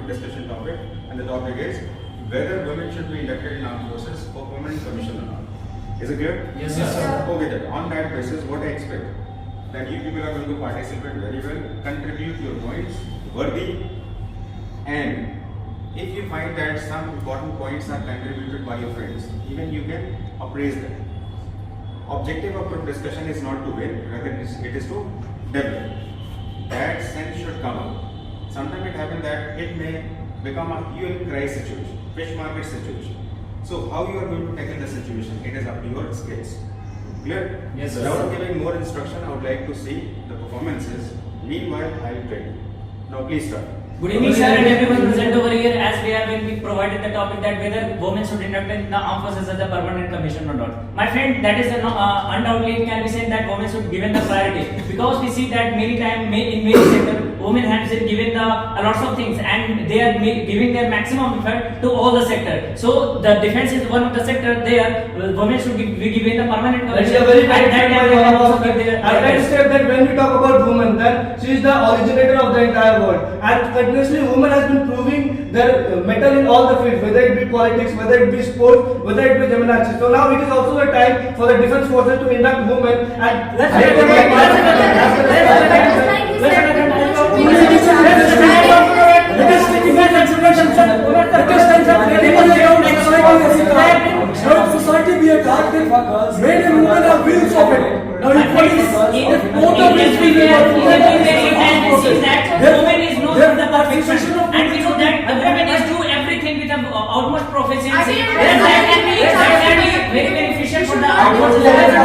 group discussion topic, and the topic is whether women should be inducted in armed forces for permanent commission or not. Is it clear? Yes, sir. Okay, then on that basis, what I expect that you people are going to participate very well, contribute your points worthy, and if you find that some important points are contributed by your friends, even you can appraise them. Objective of group discussion is not to win, rather it is to develop. That sense should come out. Sometimes it happens that it may become a hue and cry situation, fish market situation. So how you are going to tackle the situation, it is up to your skills. Clear? Yes, sir. Without giving more instruction, I would like to see the performances. Meanwhile, I will tell you. Now please start. Good evening, sir, and everyone present over here. As we have been provided the topic that whether women should induct in the armed forces as a permanent commission or not. My friend, that is undoubtedly it can be said that women should be given the priority, because we see that many times in many sectors women have been given the lots of things and they are giving their maximum effort to all the sector. So the defense is one of the sector there. Women should be given the permanent commission. That's a very and that time they can also give their I can say that when we talk about women, then she is the originator of the entire world, and continuously women has been proving their mettle in all the fields, whether it be politics, whether it be sports, whether it be gymnastics. So now it is also a time for the defense forces to induct women, and society be a target for girls. Men and women are wheels of it. Now, if both of these woman is known for the perfection, and we know that the woman is do everything with the utmost proficiency. That can be very beneficial for the outwards level.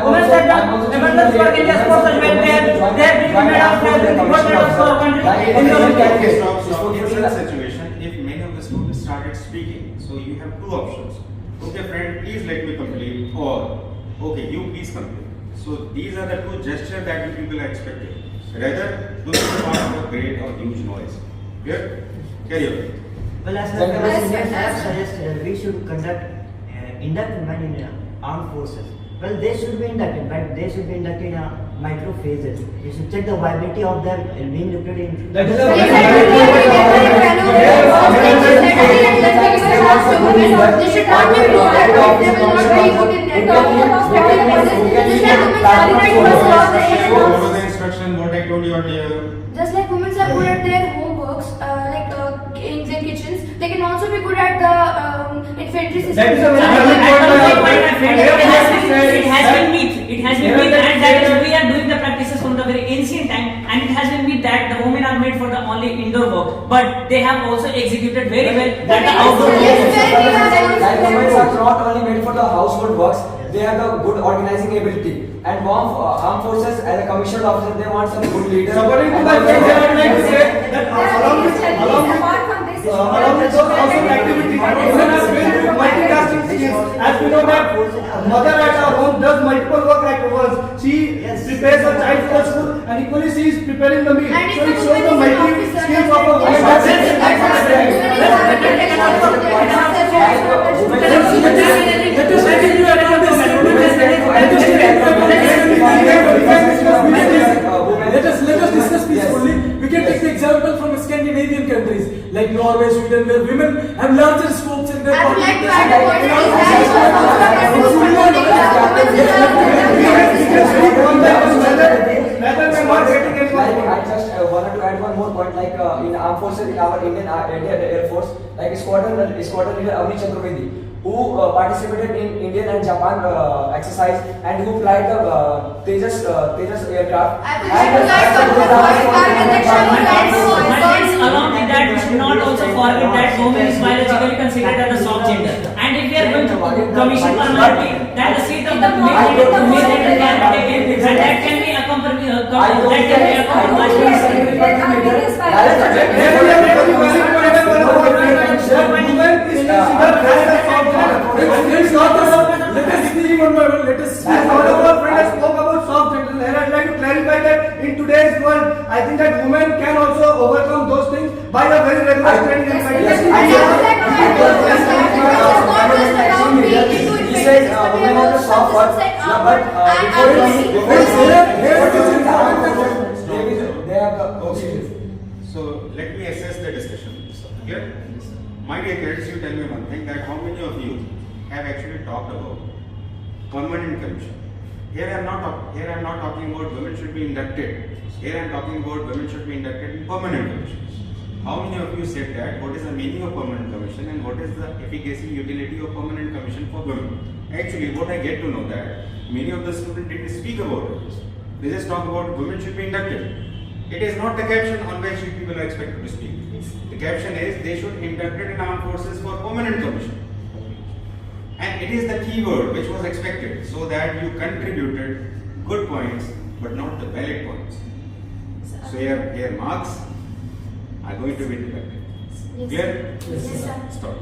Women said that women's work in the sports as well. They have been made of country in In such situation, if many of the students started speaking, so you have two options. Okay, friend, please let me complete, or okay, you please complete. So these are the two gestures that you people are expecting. Rather, do not part of a great or huge noise. Clear? Carry on. Well, as the Indians have suggested, we should induct women in armed forces. Well, they should be inducted, but they should be inducted in micro phases. You should check the viability of them being looked in. that is Follow the instruction what I told you earlier. Just like women are good at their homeworks, in their kitchens, they can also be good at the infantry system. That is a very It has been meet, and that is we are doing the practices from the very ancient time, and it has been meet that the women are made for the only indoor work, but they have also executed very well that the outdoor work. Like women are not only made for the household works, they have the good organizing ability. And armed forces, as a commissioned officer, they want some good leaders. According to my friends, I would like to say that along with those household activities, women are trained with multitasking skills. As we know that mother at our home does multiple work at once. She prepares her child for school, and equally she is preparing the meal. And So if it the shows the woman is an multi officer, skills of a woman. Let us discuss peacefully. We can take the example from Scandinavian countries like Norway, Sweden, where women have larger scopes in their I would like to add a point. I just wanted to add one more point. Like in armed forces, in our Indian Air Force, like squadron leader Avni Chaturvedi, who participated in Indian and Japan exercise, and who flight the Tejas aircraft. Along with that, we should not also forget that woman is biologically considered as a soft gender. And if we are going to commission permanently, then the seat of the male gender can be taken, and that can be accompanied. Let us As all of our friends spoke about soft gender, and I'd like to clarify that in today's world, I think that women can also overcome those things by a very regular training and He said women are the soft part, but before they have the So let me assess the discussion. Clear? My dear kids, you tell me one thing, that how many of you have actually talked about permanent commission? Here I am not talking about women should be inducted. Here I am talking about women should be inducted in permanent commission. How many of you said that? What is the meaning of permanent commission and what is the efficacy, utility of permanent commission for women? Actually, what I get to know that many of the students didn't speak about it. They just talk about women should be inducted. It is not the caption on which people are expected to speak. The caption is they should inducted in armed forces for permanent commission. And it is the keyword which was expected so that you contributed good points but not the valid points. So here marks are going to be deducted. Yes. Clear? Yes, sir. Stop.